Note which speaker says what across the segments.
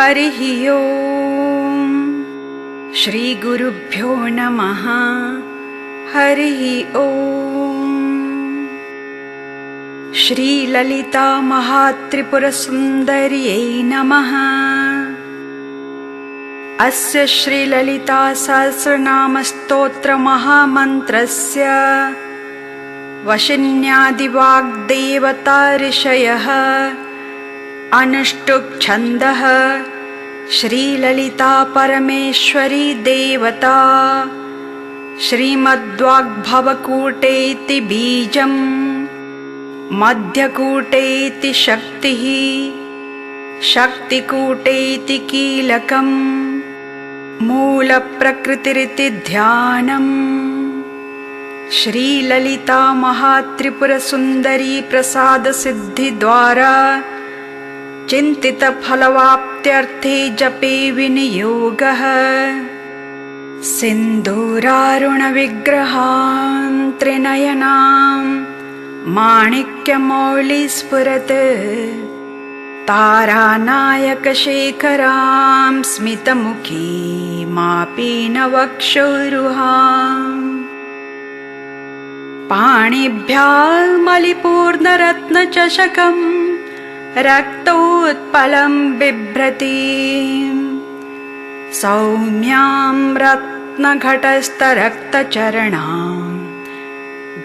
Speaker 1: हरिः ओम्। श्री गुरुभ्यो नमः। हरिः ओम्। श्री ललिता महात्रिपुरसुन्दर्यै नमः। अस्य श्री ललिता सहस्रनाम स्तोत्र महामन्त्रस्य वशिन्यादिवाग्देवता ऋषयः अनुष्टुप् छन्दः श्रीललिता परमेश्वरी देवता श्रीमद्वाग्भवकूटेति बीजम् मध्यकूटेति शक्तिः शक्तिकूटेति कीलकम् मूलप्रकृतिरिति ध्यानम्। श्रीललिता महात्रिपुरसुन्दरी प्रसादसिद्धिद्वारा चिन्तितफलवाप्त्यर्थे जपे विनियोगः। सिन्दूरारुणविग्रहां त्रिनयनां माणिक्यमौलिस्फुरत् तारानायकशेखरां स्मितमुखीमापीनवक्षोरुहाम् पाणिभ्यां मलिपूर्णरत्नचषकम् रक्तोत्पलं बिभ्रतीं सौम्यां रत्नघटस्थरक्तचरणां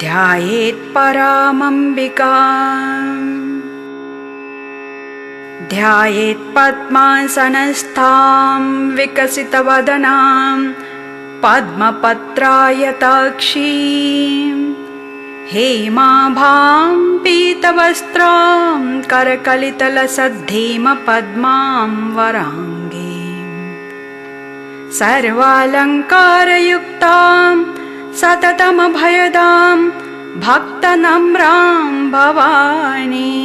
Speaker 1: ध्यायेत् परामम्बिकाम्। ध्यायेत् पद्मासनस्थां विकसितवदनां पद्मपत्रायताक्षीं हेमाभां पीतवस्त्रां करकलितलसद्धेमपद्मां वराङ्गीं सर्वालङ्कारयुक्तां सततमभयदां भक्तनम्रां भवानी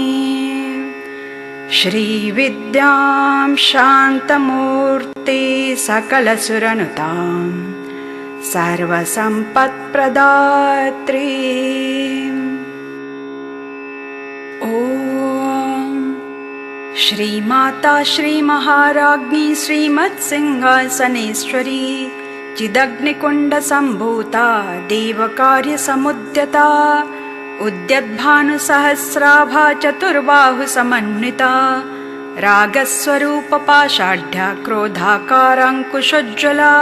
Speaker 1: श्रीविद्यां शान्तमूर्ति सकलसुरनुतां सर्वसम्पत्प्रदात्री। ॐ श्रीमाता श्रीमहाराज्ञी श्रीमत्सिंहासनेश्वरी चिदग्निकुण्डसम्भूता देवकार्यसमुद्यता उद्यद्भानुसहस्राभा चतुर्बाहुसमन्विता रागस्वरूपपाषाढ्या क्रोधाकाराङ्कुशोज्ज्वला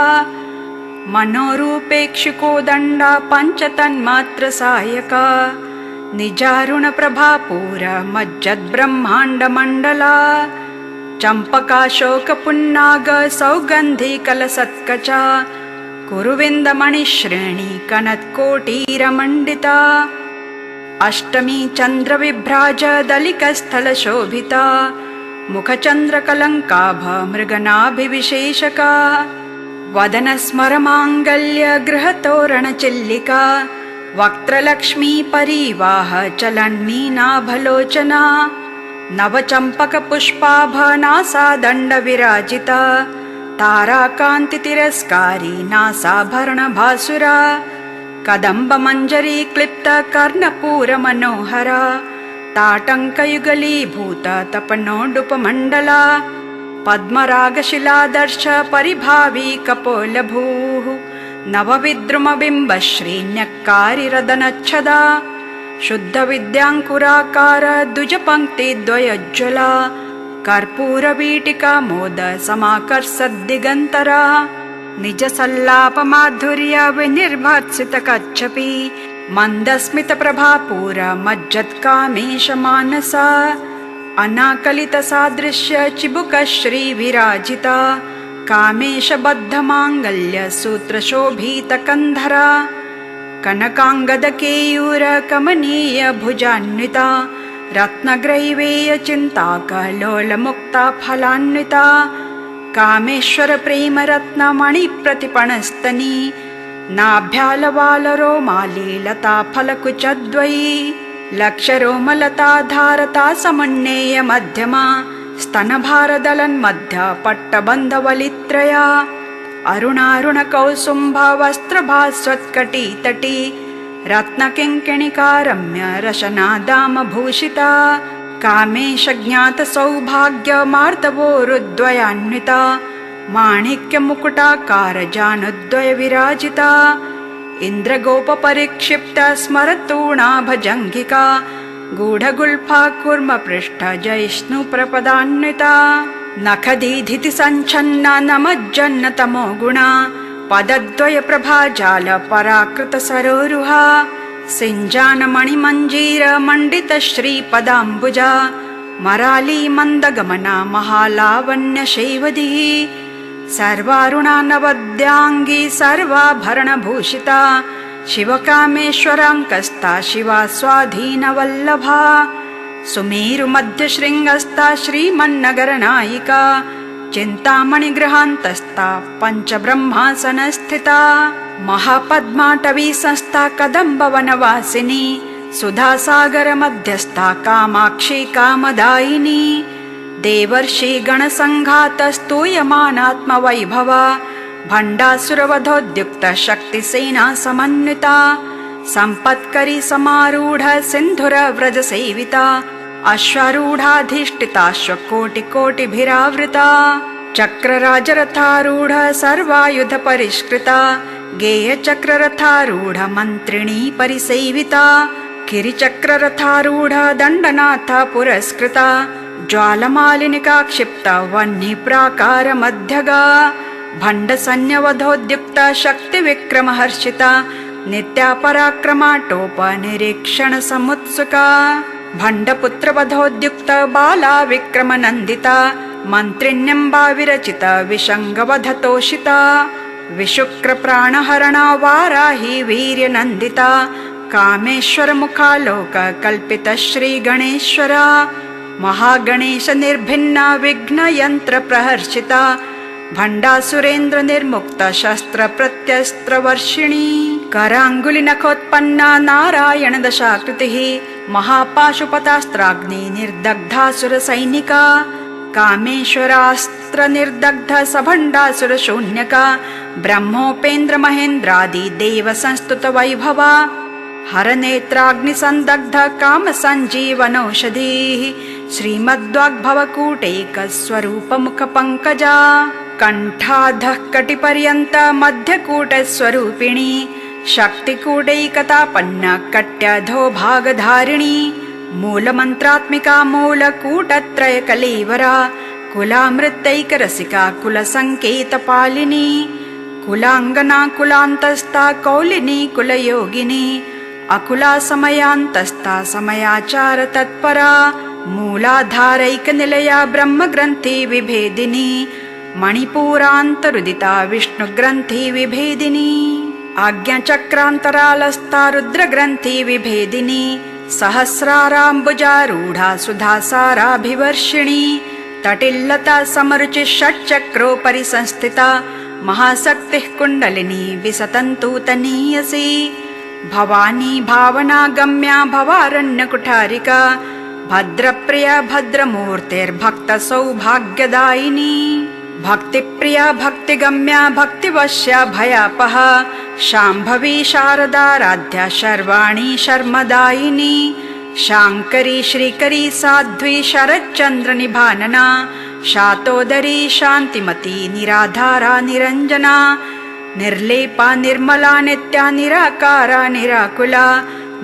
Speaker 1: मनोरूपेक्षिकोदण्डा पञ्चतन्मात्रसायका निजारुणप्रभापूरा मज्जद्ब्रह्माण्डमण्डला चम्पकाशोकपुन्नाग सौगन्धिकलसत्कचा कुरुविन्दमणिश्रेणी कनत्कोटीरमण्डिता अष्टमी चन्द्रविभ्राज दलिकस्थलशोभिता मुखचन्द्रकलङ्काभ मृगनाभिविशेषका वदनस्मरमाङ्गल्य गृहतोरणचिल्लिका वक्त्रलक्ष्मी परिवाह चलन्मीनाभलोचना नवचम्पकपुष्पाभ नासादण्डविराजिता ताराकान्तितिरस्कारी नासाभरणभासुरा कदम्बमञ्जरी क्लिप्तकर्णपूरमनोहरा ताटङ्कयुगलीभूत तपनोडुपमण्डला पद्मरागशिलादर्श परिभावी कपोलभूः नवविद्रुमबिम्बश्रीन्यक्कारिरदनच्छदा शुद्धविद्याङ्कुराकार द्विजपङ्क्तिद्वयोज्ज्वला कर्पूरवीटिका मोद समाकर्षद्दिगन्तरा निजसल्लापमाधुर्य विनिर्भर्त्सितकच्छपि मन्दस्मितप्रभापूर मज्जत्कामेशमानसा अनाकलितसादृश्य चिबुकश्रीविराजिता कामेशबद्धमाङ्गल्य सूत्रशोभितकन्धरा कनकाङ्गदकेयूरकमनीय भुजान्विता रत्नग्रैवेयचिन्ताकलोलमुक्ता फलान्विता कामेश्वरप्रेमरत्नमणिप्रतिपणस्तनी नाभ्यालवालरोमाली लताफलकुचद्वयी लक्षरोमलताधारता समुन्नेय मध्यमा स्तनभारदलन्मध्य पट्टबन्धवलित्रया अरुणारुणकौसुम्भवस्त्रभास्वत्कटीतटी रत्नकिङ्किणिकारम्य रशनादामभूषिता कामेश ज्ञात सौभाग्य मार्दवोरुद्वयान्विता माणिक्य मुकुटाकार जानुद्वय विराजिता इंद्रगोप परिक्षिप्त स्मरतूणाभजङ्गिका गूढगुल्फा कूर्म पृष्ठ जैष्णु प्रपदान्विता नखदीधिति संच्छन्ना नमज्जन्न तमो गुणा पदद्वय प्रभाजाल पराकृत सरोरुहा सिञ्जान मणिमञ्जीर मण्डित श्रीपदाम्बुजा मराली मन्दगमना महालावण्य शैवदी सर्वारुणा नवद्यांगी सर्वाभरणभूषिता शिवकामेश्वराङ्कस्ता शिवा स्वाधीनवल्लभा सुमेरुमध्यशृङ्गस्ता श्रीमन्नगरनायिका चिन्तामणिगृहान्तस्था पञ्चब्रह्मासनस्थिता महापद्माटवी संस्था कदम्बवनवासिनी सुधासागरमध्यस्था कामाक्षी कामदायिनी देवर्षि गणसङ्घातस्तूयमानात्मवैभवा भण्डासुरवधोद्युक्त शक्तिसेना समन्विता सम्पत्करी समारूढ सिन्धुर व्रजसेविता अश्वारूढाधिष्ठिताश्वकोटिकोटिभिरावृता चक्रराजरथारूढ सर्वायुध परिष्कृता गेयचक्ररथारूढ मन्त्रिणी परिसेविता गिरिचक्ररथारूढ दण्डनाथ पुरस्कृता ज्वालमालिनिका क्षिप्त वह्नि प्राकार मध्यगा भण्डसैन्यवधोद्युक्त शक्तिविक्रमहर्षिता नित्या पराक्रमाटोप निरीक्षण समुत्सुका भण्डपुत्रवधोद्युक्त बाला विक्रमनन्दिता मन्त्रिण्यम्बा विरचित विशङ्गवधतोषिता विशुक्रप्राणहरणा वाराही वीर्यनन्दिता कामेश्वर मुखालोक कल्पित श्रीगणेश्वरा महागणेश निर्भिन्ना विघ्नयन्त्र प्रहर्षिता भण्डासुरेन्द्र निर्मुक्त शस्त्र प्रत्यस्त्रवर्षिणी कराङ्गुलि नखोत्पन्ना नारायण दशाकृतिः महापाशुपतास्त्राग्नि निर्दग्धासुर सैनिका कामेश्वरास्त्र निर्दग्ध सभण्डासुर शून्यका ब्रह्मोपेन्द्र महेन्द्रादि देव संस्तुत वैभवा हरनेत्राग्नि संदग्ध काम संजीवनौषधीः श्रीमद्वाग्भवकूटैक स्वरूप मुख पंकजा कंठाधः कटिपर्यन्त मध्यकूट स्वरूपिणी शक्तिकूटैकतापन्न कट्याधो भागधारिणी मूलमन्त्रात्मिका मूलकूटत्रय कलेवरा कुलामृतैकरसिका कुलसङ्केतपालिनी कुलाङ्गना कुलान्तस्था कौलिनी कुलयोगिनी अकुला समयान्तस्था समयाचार तत्परा मूलाधारैकनिलया ब्रह्मग्रन्थि विभेदिनी मणिपूरान्तरुदिता विष्णुग्रन्थि विभेदिनी आज्ञाचक्रान्तरालस्था रुद्रग्रन्थि विभेदिनी सहस्राराम्बुजारूढा सुधासाराभिवर्षिणी तटिल्लता समरुचि षट्चक्रोपरि संस्थिता महाशक्तिः कुण्डलिनी विसतन्तु तनीयसी भवानी भावना गम्या भवारण्यकुठारिका भद्रप्रिया भद्रमूर्तिर्भक्त सौभाग्यदायिनी भक्तिप्रिया भक्तिगम्या भक्तिवश्या भयापहा शाम्भवी शारदाराध्या शर्वाणी शर्मदायिनी शाङ्करी श्रीकरी साध्वी शरच्चन्द्र निभानना शातोदरी शान्तिमती निराधारा निरञ्जना निर्लेपा निर्मला नित्या निराकारा निराकुला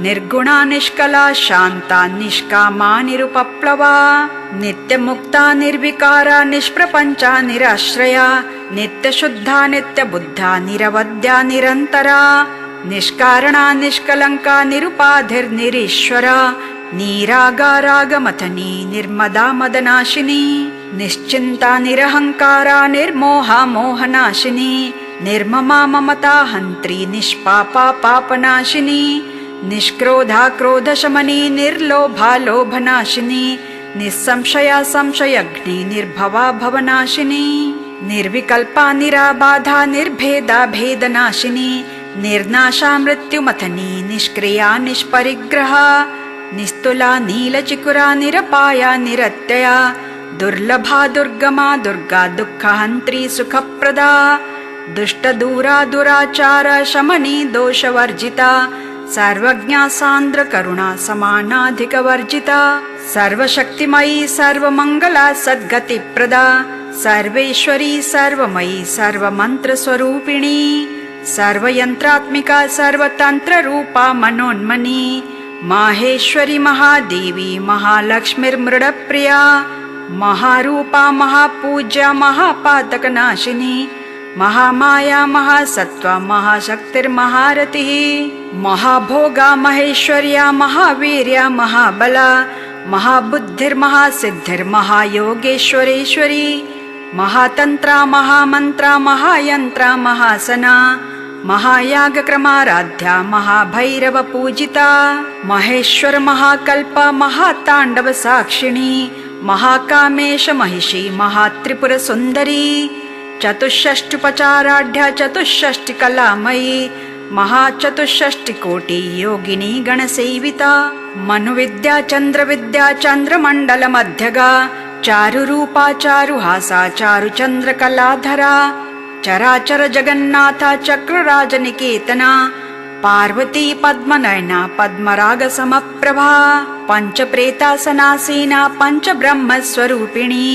Speaker 1: निर्गुणा निष्कला शान्ता निष्कामा निरुपप्लवा नित्यमुक्ता निर्विकारा निष्प्रपञ्चा निराश्रया नित्यशुद्धा नित्यबुद्धा निरवद्या निरन्तरा निष्कारणा निष्कलङ्का निरुपाधिर्निरीश्वरा नीरागारागमथनी निर्मदा मदनाशिनी निश्चिन्ता निरहङ्कारा निर्मोहा मोहनाशिनी निर्ममा ममता हन्त्री निष्पापा पापनाशिनी निष्क्रोधा क्रोधशमनी निर्लोभा लोभनाशिनी निस्संशया संशयग्नि निर्भवा भवनाशिनी निर्विकल्पा निराबाधा निर्भेदा भेदनाशिनी निर्नाशा मृत्युमथनी निष्क्रिया निष्परिग्रहा निस्तुला नीलचिकुरा निरपाया निरत्यया दुर्लभा दुर्गमा दुर्गा दुःखहन्त्री सुखप्रदा दुष्टदूरा दुराचार शमनी दोषवर्जिता सर्वज्ञा सान्द्र करुणा समानाधिकवर्जिता सर्वशक्तिमयी सर्वमंगला सद्गतिप्रदा सर्वेश्वरी सर्वमयी सर्वमंत्रस्वरूपिणी सर्वयंत्रात्मिका सर्वतंत्ररूपा मनोन्मनी माहेश्वरी महादेवी महालक्ष्मीर्मृडप्रिया महारूपा महापूज्या महापातकनाशिनी महामाया महासत्त्वा महाशक्तिर्महारतिः महाभोगा महेश्वर्या महावीर्या महाबला महाबुद्धिर्महासिद्धिर्महायोगेश्वरेश्वरी महातंत्रा महामंत्रा महायंत्रा महासना महायागक्रमाराध्या महाभैरव पूजिता महेश्वर महाकल्प महातांडव साक्षिणी महाकामेश महिषी महात्रिपुरसुंदरी चतुष्षष्टुपचाराढ्या चतुष्षष्टिकलामयी महाचतुष्षष्टिकोटि योगिनी गणसेविता मनुविद्या चंद्रविद्या चंद्रमंडलमध्यगा चारुरूपा चारुहासा चारुचंद्रकलाधरा चराचर जगन्नाथा चक्रराजनिकेतना पार्वती पद्मनयना पद्मरागसमप्रभा पंचप्रेतासनासीना पंचब्रह्मस्वरूपिणी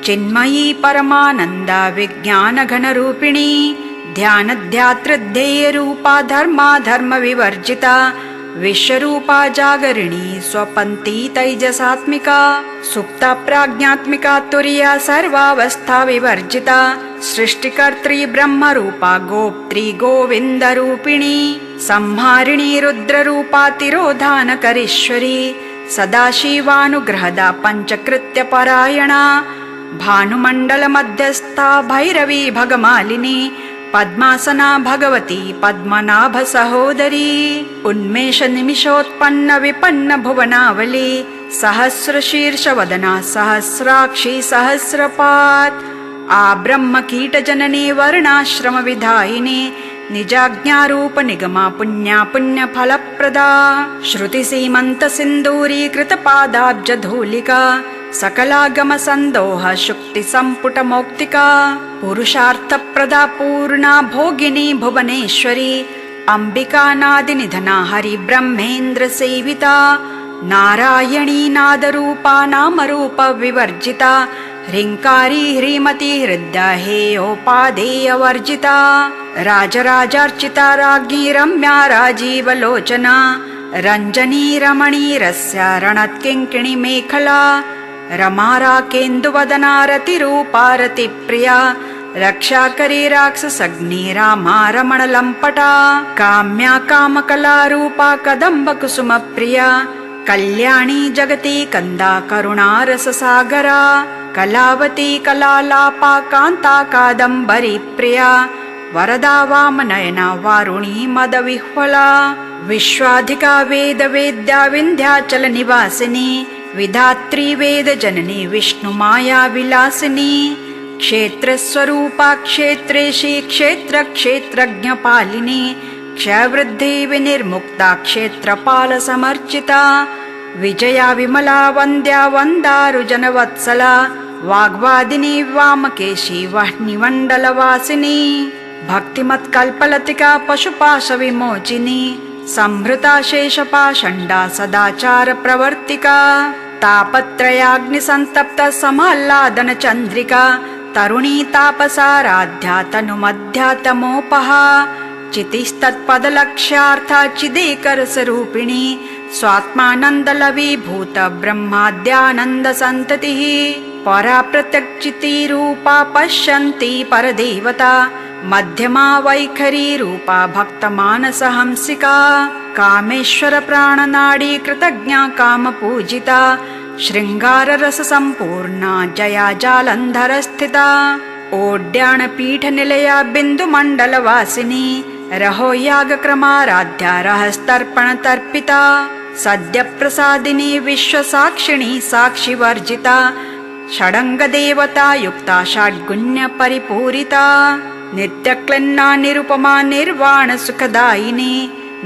Speaker 1: चिन्मयी परमानंदा विज्ञानघनरूपिणी ध्यानध्यातृध्येयरूपा धर्माधर्मविवर्जिता विश्वरूपा जागरिणी स्वपन्ती तैजसात्मिका सुप्ता प्राज्ञात्मिका तुर्या सर्वावस्था विवर्जिता सृष्टिकर्त्री ब्रह्मरूपा गोप्त्री गोविन्दरूपिणी संहारिणी रुद्ररूपा तिरोधानकरीश्वरी सदाशिवानुग्रहदा पञ्चकृत्यपरायणा भानुमण्डलमध्यस्था भैरवी भगमालिनी पद्मासना भगवती पद्मनाभ सहोदरी उन्मेष निमिषोत्पन्न विपन्न भुवनावली सहस्रशीर्षवदना सहस्राक्षी सहस्रपात् आब्रह्म कीटजननी वर्णाश्रम विधायिनी निजाज्ञारूप निगमा पुण्या पुण्यफलप्रदा श्रुति सीमंत सिंदूरी कृत पादाब्ज धूलिका सकलागम संदोह शुक्ति संपुट मौक्तिका पुरुषार्थप्रदा पूर्णा भोगिनी भुवनेश्वरी अंबिका नादि निधना हरि ब्रह्मेन्द्र सेविता नारायणी नादरूपा नामरूप विवर्जिता ह्रींकारी ह्रीमती हृद्या हेयोपादेय वर्जिता राजराजार्चिता राज्ञी रम्या राजीवलोचना रंजनी रमणी रस्या रणत्किङ्किणी मेखला रमाराकेन्दुवदना रतिरूपा रतिप्रिया रक्षाकरी राक्षसग्नि रामा रमणलम्पटा काम्या कामकलारूपा कदम्बकुसुमप्रिया कल्याणी जगती कंदा करुणारससागरा कलावती कलालापा कान्ता कादम्बरी प्रिया वरदा वामनयना वारुणी मदविह्वला विश्वाधिका वेदवेद्या विन्ध्याचल निवासिनी विधात्री वेदजननी विष्णुमाया विलासिनी क्षेत्रस्वरूपा क्षेत्रेशी क्षेत्रक्षेत्रज्ञपालिनी क्षयवृद्धि विनिर्मुक्ता क्षेत्रपाल समर्चिता विजया विमला वन्द्या वन्दारुजनवत्सला वाग्वादिनी वामकेशी वह्निमण्डलवासिनी भक्तिमत्कल्पलतिका पशुपाश विमोचिनी संहृता शेषपाषण्डा सदाचार प्रवर्तिका तापत्रयाग्निसंतप्त समाह्लादन चन्द्रिका तरुणी तापसाराध्या तनुमध्या तमोपहा चितिस्तत्पदलक्ष्यार्था चिदेकरसरूपिणी स्वात्मानन्दलवीभूत ब्रह्माद्यानन्दसन्ततिः परा प्रत्यक्चितिरूपा पश्यन्ती परदेवता मध्यमा वैखरी रूपा भक्तमानसहंसिका कामेश्वर प्राणनाडी कृतज्ञा कामपूजिता शृङ्गाररससम्पूर्णा जया जालन्धरस्थिता ओड्याणपीठनिलया बिन्दुमण्डलवासिनी रहोयागक्रमाराध्या रहस्तर्पणतर्पिता सद्यप्रसादिनी विश्वसाक्षिणी साक्षिवर्जिता षडङ्गदेवता युक्ता षड्गुण्यपरिपूरिता नित्यक्लिन्ना निरुपमा निर्वाणसुखदायिनी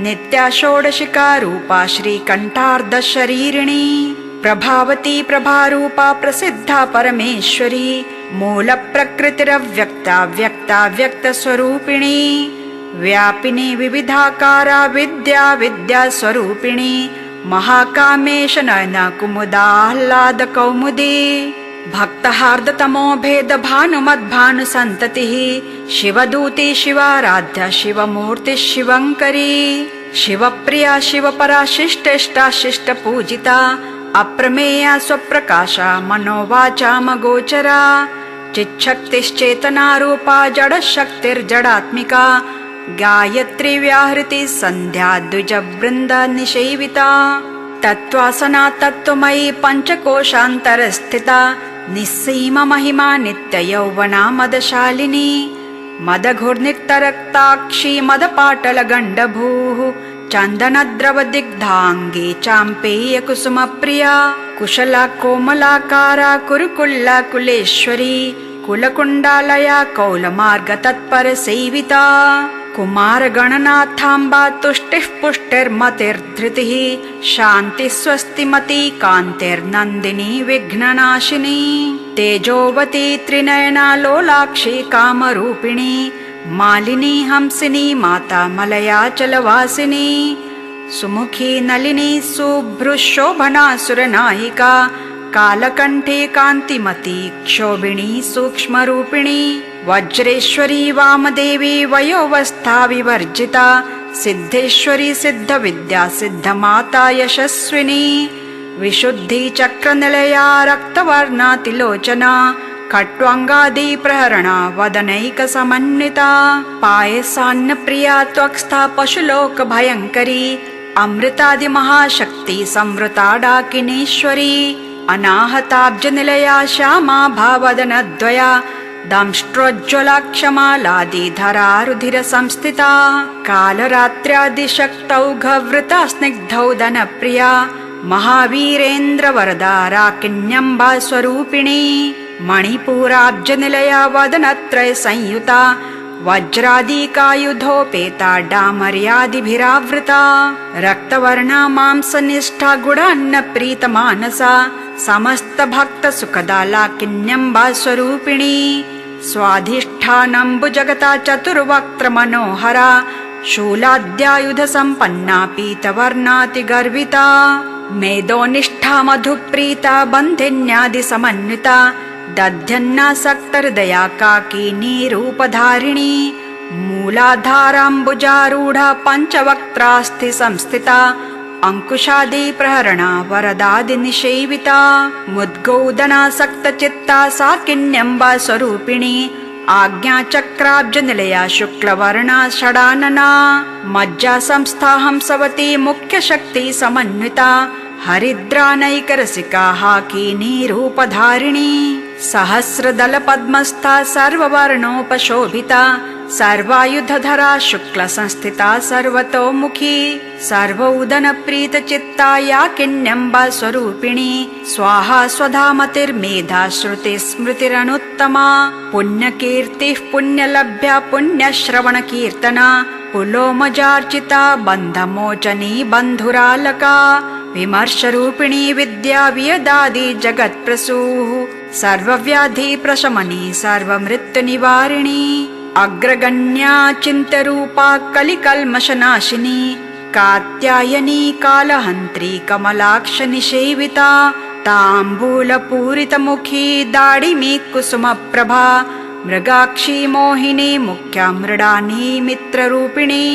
Speaker 1: नित्या षोडशिका रूपा श्रीकण्ठार्धशरीरिणी प्रभावती प्रभारूपा प्रसिद्धा परमेश्वरी मूलप्रकृतिरव्यक्ता व्यक्ता व्यक्तस्वरूपिणी व्यापिनी विविधाकारा विद्या विद्यास्वरूपिणी महाकामेश नयन कुमुदाह्लाद कौमुदी भक्तहार्दतमो भेद भानुमद्भानु संततिः शिवदूती शिवाराध्य शिवमूर्ति शिवंकरी शिवप्रिया शिवपरा शिष्टेष्टा शिष्ट पूजिता अप्रमेया स्वप्रकाशा मनोवाचामगोचरा चिच्छक्तिश्चेतना रूपा जडशक्तिर्जडात्मिका गायत्री व्याहृति संध्या द्विजवृन्द निषेविता तत्त्वासना तत्त्वमयी पंचकोशान्तरस्थिता निस्सीम महिमा नित्य यौवना मदशालिनी मदघूर्निक्तरक्ताक्षी मदपाटल गण्डभूः चन्दनद्रवदिग्धाङ्गी चाम्पेय कुसुमप्रिया कुशला कोमलाकारा कुरुकुल्ला कुलेश्वरी कुलकुण्डालया कौलमार्ग तत्पर सेविता कुमारगणनाथाम्बा तुष्टिः पुष्टिर्मतिर्धृतिः शान्तिः स्वस्तिमती कान्तिर्नन्दिनी विघ्ननाशिनी तेजोवती त्रिनयना लोलाक्षी कामरूपिणी मालिनी हंसिनी माता मलयाचलवासिनी सुमुखी नलिनी शुभ्रुशोभना सुरनायिका कालकण्ठी कान्तिमती क्षोभिणी सूक्ष्मरूपिणी वज्रेश्वरी वामदेवी वयोवस्था विवर्जिता सिद्धेश्वरी सिद्धविद्या सिद्धमाता यशस्विनी विशुद्धि चक्रनिलया रक्तवर्णा तिलोचना खट्वाङ्गादि प्रहरणा वदनैकसमन्विता पायसान्नप्रिया त्वक्स्था पशुलोक भयङ्करी अमृतादि महाशक्ति संवृता डाकिनीश्वरी अनाहताब्जनिलया श्यामा भावदनद्वया दंष्ट्रोज्ज्वलाक्षमालादिधरा रुधिर संस्थिता कालरात्र्यादिशक्तौघवृता स्निग्धौदनप्रिया महावीरेन्द्र वरदा राकिन्यम्बा स्वरूपिणी मणिपुराब्जनिलया वदनत्रय संयुता वज्रादिकायुधोपेता डामर्यादिभिरावृता रक्तवर्णा मांसनिष्ठा गुडान्न प्रीतमानसा समस्त भक्त सुखदा लाकिन्यम्बा स्वरूपिणी स्वाधिष्ठानम्बुजगता चतुर्वक्त्र मनोहरा शूलाद्यायुध संपन्ना पीतवर्णाति गर्विता मेदोनिष्ठा मधुप्रीता बन्धिन्यादि समन्विता दध्यन्नासक्तहृदया काकिनी रूपधारिणी मूलाधाराम्बुजारूढा पञ्चवक्त्रास्ति संस्थिता अंकुशादि प्रहरणा वरदादि निषेविता मुद्गौदनासक्तचित्ता साकिन्यम्बा स्वरूपिणी आज्ञाचक्राब्जनिलया शुक्लवर्णा षडानना मज्जा संस्था हंसवती मुख्यशक्ति समन्विता हरिद्रानैकरसिका हाकिनी रूपधारिणी सहस्रदल पद्मस्था सर्ववर्णोपशोभिता सर्वायुधधरा शुक्ल संस्थिता सर्वतोमुखी सर्वोदन प्रीत चित्ता याकिन्यम्बा स्वरूपिणी स्वाहा स्वधा मतिर्मेधा श्रुति स्मृतिरनुत्तमा पुण्यकीर्तिः पुण्यलभ्या पुण्यश्रवण कीर्तना पुलोमजार्चिता बन्धमोचनी बन्धुरालका विमर्शरूपिणी विद्या वियदादि जगत्प्रसूः सर्वव्याधि प्रशमनी सर्वमृत्युनिवारिणी अग्रगण्या चिन्त्यरूपा कलिकल्मषनाशिनी कात्यायनी कालहन्त्री कमलाक्ष निषेविता ताम्बूलपूरितमुखी दाडिमी कुसुमप्रभा मृगाक्षी मोहिनी मुख्या मृडानी मित्ररूपिणी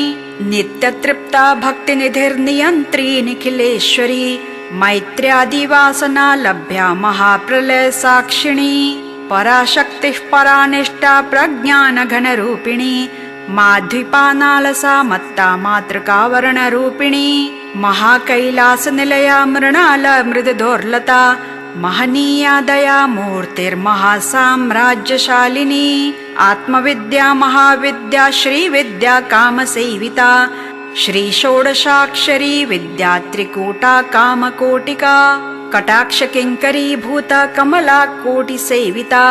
Speaker 1: नित्यतृप्ता भक्तिनिधिर्नियन्त्री निखिलेश्वरी मैत्र्यादिवासना लभ्या महाप्रलय साक्षिणी पराशक्तिः परानिष्ठा प्रज्ञानघनरूपिणी माध्विपानालसा मत्ता मातृकावर्णरूपिणी महाकैलासनिलया मृणाल मृदुदोर्लता महनीया दया मूर्तिर्महासाम्राज्यशालिनी आत्मविद्या महाविद्या श्रीविद्या कामसेविता श्रीषोडशाक्षरी विद्या त्रिकूटा कामकोटिका कटाक्ष किङ्करीभूता कमला कोटिसेविता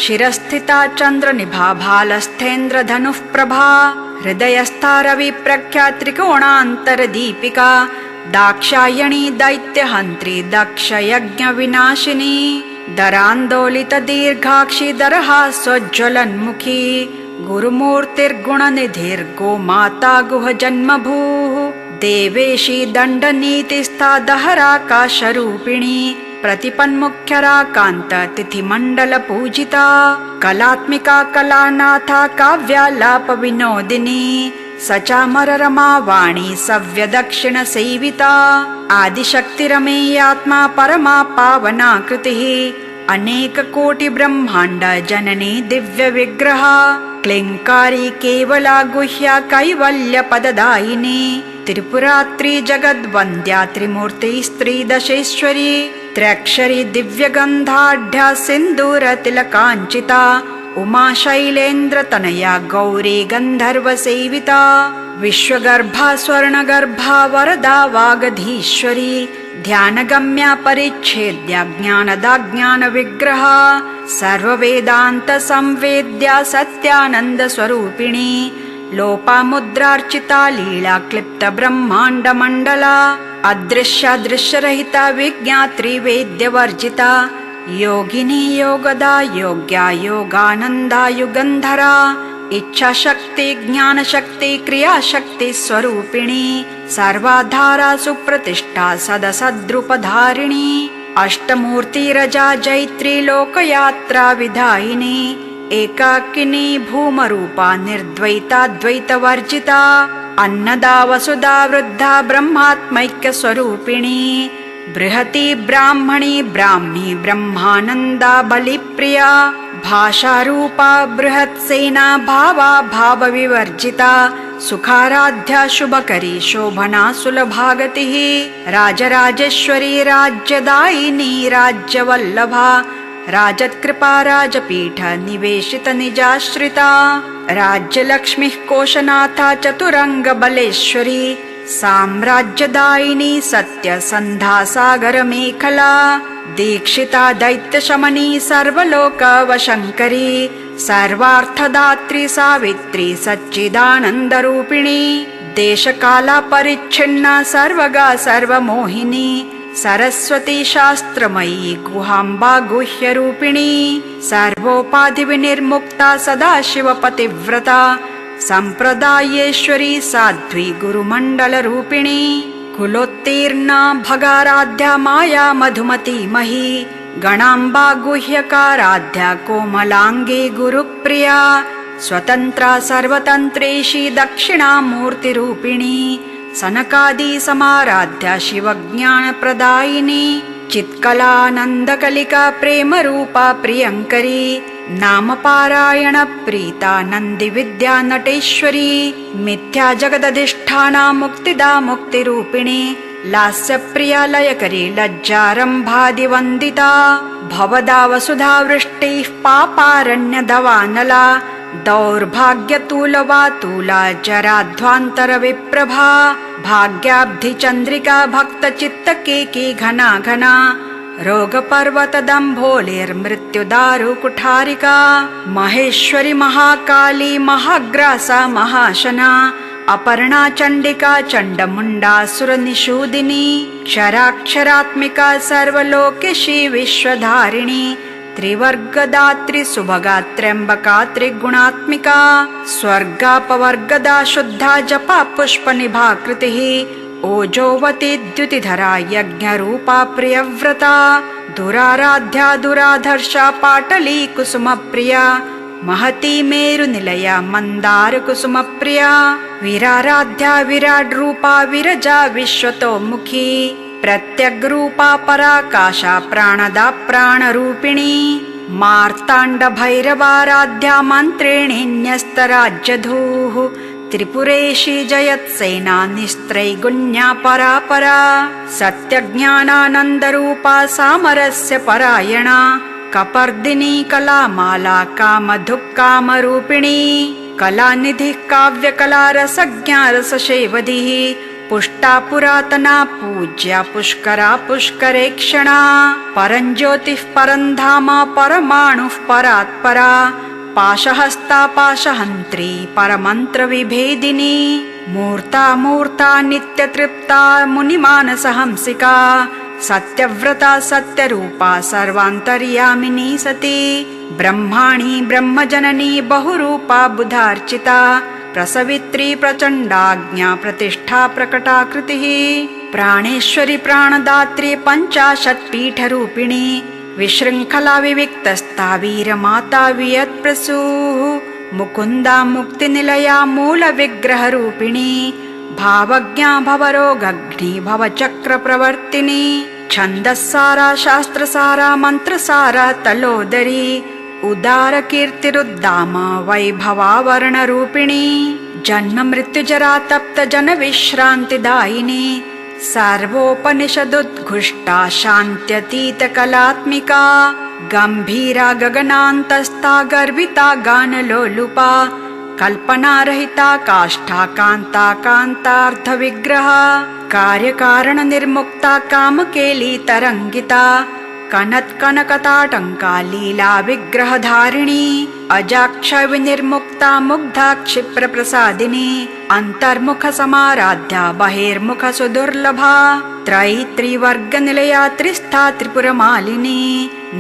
Speaker 1: शिरस्थिता चन्द्रनिभा भालस्थेन्द्रधनुः प्रभा हृदयस्था रविप्रख्या त्रिकोणान्तरदीपिका दाक्षायणी दैत्यहन्त्री दक्षयज्ञविनाशिनी दरान्दोलित दीर्घाक्षी दरहासोज्ज्वलन्मुखी गुरुमूर्तिर्गुणनिधिर्गोमाता गुहजन्मभूः देवेशी दण्डनीतिस्था दहराकाशरूपिणी प्रतिपन्मुख्यराकान्त तिथिमण्डलपूजिता कलात्मिका कलानाथा काव्यालाप विनोदिनी सचामररमा वाणी सव्यदक्षिणसेविता आदिशक्तिरमेयात्मा परमा पावनाकृतिः अनेककोटि ब्रह्माण्ड जननी दिव्यविग्रह क्लिङ्कारी केवला गुह्या कैवल्यपददायिनी त्रिपुरात्री जगद्वन्द्या त्रिमूर्ति स्त्रीदशेश्वरी त्र्यक्षरी दिव्यगन्धाढ्या सिन्दूरतिलकाञ्चिता उमा शैलेन्द्रतनया गौरी गन्धर्वसेविता विश्वगर्भा स्वर्णगर्भा वरदा वागधीश्वरी ध्यानगम्या परिच्छेद्या ज्ञानदा ज्ञानविग्रहा सर्ववेदान्तसंवेद्या सत्यानन्दस्वरूपिणी लोपामुद्रार्चिता लीला क्लिप्त ब्रह्माण्डमण्डला अदृश्यादृश्यरहिता विज्ञात्री वेद्यवर्जिता योगिनी योगदा योग्या योगानन्दा युगन्धरा इच्छाशक्ति ज्ञानशक्ति क्रियाशक्ति स्वरूपिणी सर्वाधारा सुप्रतिष्ठा सदसद्रूपधारिणी अष्टमूर्तिरजा जैत्री लोकयात्रा विधायिनी एकाकिनी भूमरूपा निर्द्वैताद्वैतवर्जिता अन्नदा वसुधा वृद्धा ब्रह्मात्मैक्यस्वरूपिणी बृहती ब्राह्मणी ब्राह्मी ब्रह्मानन्दा बलिप्रिया भाषारूपा बृहत्सेना भावा भावविवर्जिता सुखाराध्या शुभकरी शोभना सुलभागतिः राजराजेश्वरी राज्यदायिनी राज्यवल्लभा राजत्कृपा राजपीठ निवेशित निजाश्रिता राज्यलक्ष्मीः कोशनाथा चतुरंग बलेश्वरी साम्राज्यदायिनी सत्यसन्धा सागर मेखला दीक्षिता दैत्यशमनी सर्वलोकवशङ्करी सर्वार्थदात्री सावित्री सच्चिदानन्दरूपिणी देशकाला परिच्छिन्ना सर्वगा सर्वमोहिनी सरस्वती शास्त्रमयी गुहाम्बा गुह्यरूपिणी सर्वोपाधिविनिर्मुक्ता सदाशिवपतिव्रता संप्रदायेश्वरी साध्वी गुरुमण्डलरूपिणी कुलोत्तीर्णा भगाराध्या माया मधुमती मही गणाम्बा गुह्यकाराध्या कोमलांगी गुरुप्रिया स्वतन्त्रा सर्वतन्त्रेशी दक्षिणामूर्तिरूपिणी सनकादि समाराध्या शिवज्ञानप्रदायिनी चित्कलानन्दकलिका प्रेमरूपा प्रियङ्करी नामपारायण प्रीता नन्दिविद्या नटेश्वरी मिथ्या जगदधिष्ठाना मुक्तिदा मुक्तिरूपिणी लास्यप्रिया लयकरी लज्जारम्भादिवन्दिता भवदा वसुधा वृष्टिः पापारण्यधवानला दौर्भाग्यतूलवातूला जराध्वान्तरविप्रभा भाग्याब्धिचन्द्रिका भक्तचित्तकेकी घना घना रोगपर्वतदम्भोलिर्मृत्युदारुकुठारिका महेश्वरी महाकाली महाग्रासा महाशना अपर्णा चण्डिका चण्डमुण्डासुरनिषूदिनी क्षराक्षरात्मिका सर्वलोकेशी विश्वधारिणी त्रिवर्गदात्री सुभगा त्र्यम्बका त्रिगुणात्मिका स्वर्गापवर्गदा शुद्धा जपा पुष्पनिभाकृतिः ओजोवती द्युतिधरा यज्ञरूपा प्रियव्रता दुराराध्या दुराधर्षा पाटली कुसुमप्रिया महती मेरुनिलया मन्दारकुसुमप्रिया वीराराध्या विराड्रूपा विरजा विश्वतोमुखी प्रत्यग्रूपा पराकाशा प्राणदा प्राणरूपिणी मार्ताण्ड भैरवाराध्या मन्त्रिणी न्यस्तराज्यधूः त्रिपुरेशी जयत्सेना निस्त्रैगुण्या परापरा सत्यज्ञानानन्दरूपा सामरस्य परायणा कपर्दिनी कलामाला कामधुक्कामरूपिणी कलानिधिः काव्यकला रसज्ञा रससेवधिः पुष्टा पुरातना पूज्या पुष्करा पुष्करेक्षणा परञ्ज्योतिः परन्धाम परमाणुः परात्परा पाशहस्ता पाशहन्त्री परमन्त्रविभेदिनी मूर्ता मूर्ता नित्यतृप्ता मुनिमानसहंसिका सत्यव्रता सत्यरूपा सर्वान्तर्यामिनी सती ब्रह्माणी ब्रह्मजननी बहुरूपा बुधार्चिता प्रसवित्री प्रचण्डाज्ञा प्रतिष्ठा प्रकटाकृतिः प्राणेश्वरी प्राणदात्री पञ्चाशत्पीठरूपिणी विशृङ्खला विविक्तस्था वीरमाता वियत्प्रसूः मुकुन्दा मुक्तिनिलया मूलविग्रहरूपिणी भावज्ञा भवरोगग्नि भवचक्रप्रवर्तिनी छन्दस्सारा शास्त्रसारा मन्त्रसारा तलोदरी उदारकीर्तिरुद्दाम वैभवावर्णरूपिणी जन्म मृत्युजरा तप्त जनविश्रान्तिदायिनी सर्वोपनिषदुद्घुष्टा शान्त्यतीतकलात्मिका गम्भीरा गगनान्तस्था गर्विता गानलोलुपा कल्पनारहिता काष्ठा कान्ता कान्तार्थविग्रह कार्यकारणनिर्मुक्ता कामकेली तरङ्गिता कनत्कनकताटङ्का लीला विग्रहधारिणी अजाक्ष विनिर्मुक्ता मुग्धा क्षिप्रप्रसादिनी अन्तर्मुख समाराध्या बहिर्मुख सुदुर्लभा त्रयीत्रिवर्गनिलया त्रिस्था त्रिपुरमालिनी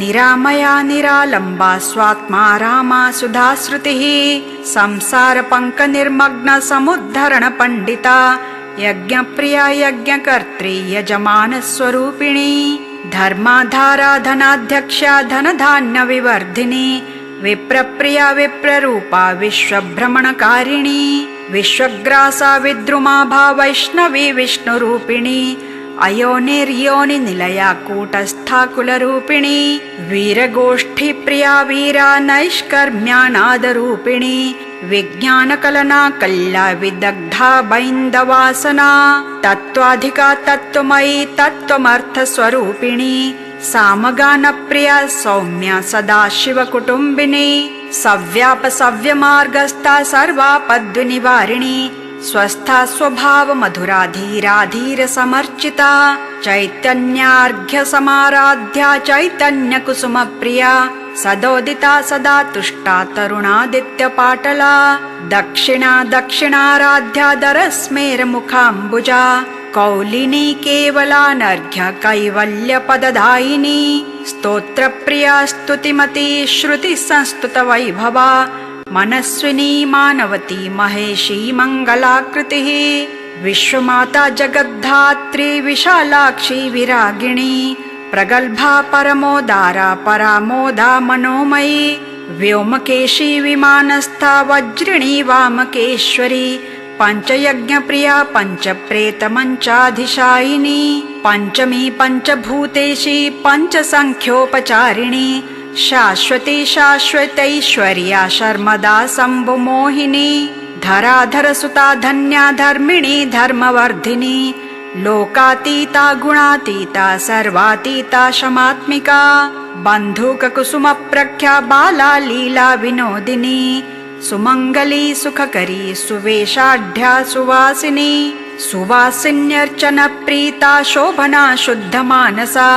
Speaker 1: निरामया निरालम्बा स्वात्मा रामा सुधाश्रुतिः संसारपङ्कनिर्मग्न समुद्धरण पण्डिता यज्ञप्रिया यज्ञकर्त्री यजमानस्वरूपिणी धर्माधारा धनाध्यक्षा धनधान्यविवर्धिनी विप्रप्रिया विप्ररूपा विश्वभ्रमणकारिणी विश्वग्रासा विद्रुमाभा वैष्णवी विष्णुरूपिणी अयोनिर्योनिनिलया कूटस्था कुलरूपिणी वीरगोष्ठीप्रिया वीरा नैष्कर्म्यानादरूपिणी विज्ञानकलना कल्ला विदग्धा बैन्दवासना तत्त्वाधिका तत्त्वमयी तत्त्वमर्थस्वरूपिणी सामगानप्रिया सौम्या सदाशिवकुटुम्बिनी सव्यापसव्यमार्गस्था सर्वापद्विनिवारिणी स्वस्था स्वभाव मधुरा धीरा धीर समर्चिता चैतन्यार्घ्य समाराध्या चैतन्य कुसुम प्रिया सदोदिता सदा तुष्टा तरुणादित्य पाटला दक्षिणा दक्षिणाराध्या दरस्मेर मुखाम्बुजा कौलिनी केवलानर्घ्य कैवल्य पददायिनी स्तोत्रप्रिया स्तुतिमती श्रुति संस्तुत वैभवा मनस्विनी मानवती महेशी मङ्गलाकृतिः विश्वमाता जगद्धात्री विशालाक्षी विरागिणी प्रगल्भा परमोदारा परामोदा मनोमयी व्योमकेशी विमानस्था वज्रिणी वामकेश्वरी पञ्चयज्ञप्रिया पञ्चप्रेतमञ्चाधिशायिनी पञ्चमी पञ्चभूतेशी पञ्चसङ्ख्योपचारिणी शाश्वती शाश्वतैश्वर्या शर्मदा शम्भुमोहिनी धराधरसुता धन्या धर्मिणी धर्मवर्धिनी लोकातीता गुणातीता सर्वातीता शमात्मिका बन्धुककुसुमप्रख्या बाला लीला विनोदिनी सुमङ्गली सुखकरी सुवेशाढ्या सुवासिनी सुवासिन्यर्चनप्रीता शोभना शुद्धमानसा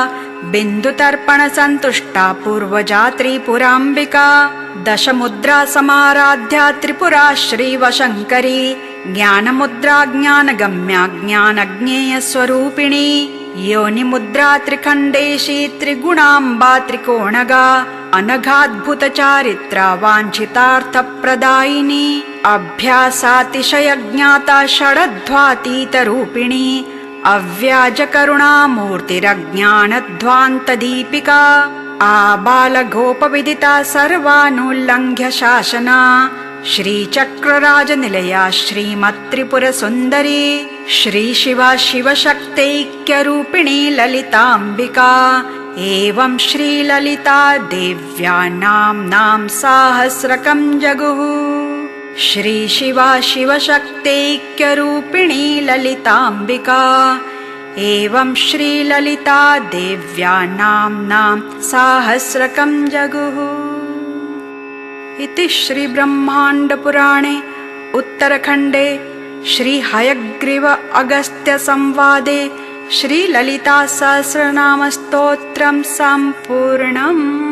Speaker 1: बिन्दुतर्पण सन्तुष्टा पूर्वजा त्रिपुराम्बिका दशमुद्रा समाराध्या त्रिपुरा श्रीवशङ्करी ज्ञानमुद्रा ज्ञानगम्या ज्ञानज्ञेयस्वरूपिणी योनिमुद्रा त्रिखण्डेशी त्रिगुणाम्बा त्रिकोणगा अनघाद्भुतचारित्रा वाञ्छितार्थप्रदायिनी अभ्यासातिशयज्ञाता षडध्वातीतरूपिणी अव्याजकरुणामूर्तिरज्ञानध्वान्तदीपिका आबालगोपविदिता सर्वानुल्लङ्घ्य शासना श्रीचक्रराजनिलया श्रीमत्त्रिपुरसुन्दरी श्रीशिवा शिवशक्तैक्यरूपिणी ललिताम्बिका एवं श्रीललिता देव्या नाम्नां साहस्रकं जगुः श्रीशिवा शिवशक्तैक्यरूपिणी ललिताम्बिका एवं श्रीललिता देव्या नाम्नां साहस्रकं जगुः इति श्रीब्रह्माण्डपुराणे उत्तरखण्डे श्रीहयग्रीव अगस्त्य संवादे श्रीललिता सहस्रनामस्तोत्रं सम्पूर्णम्।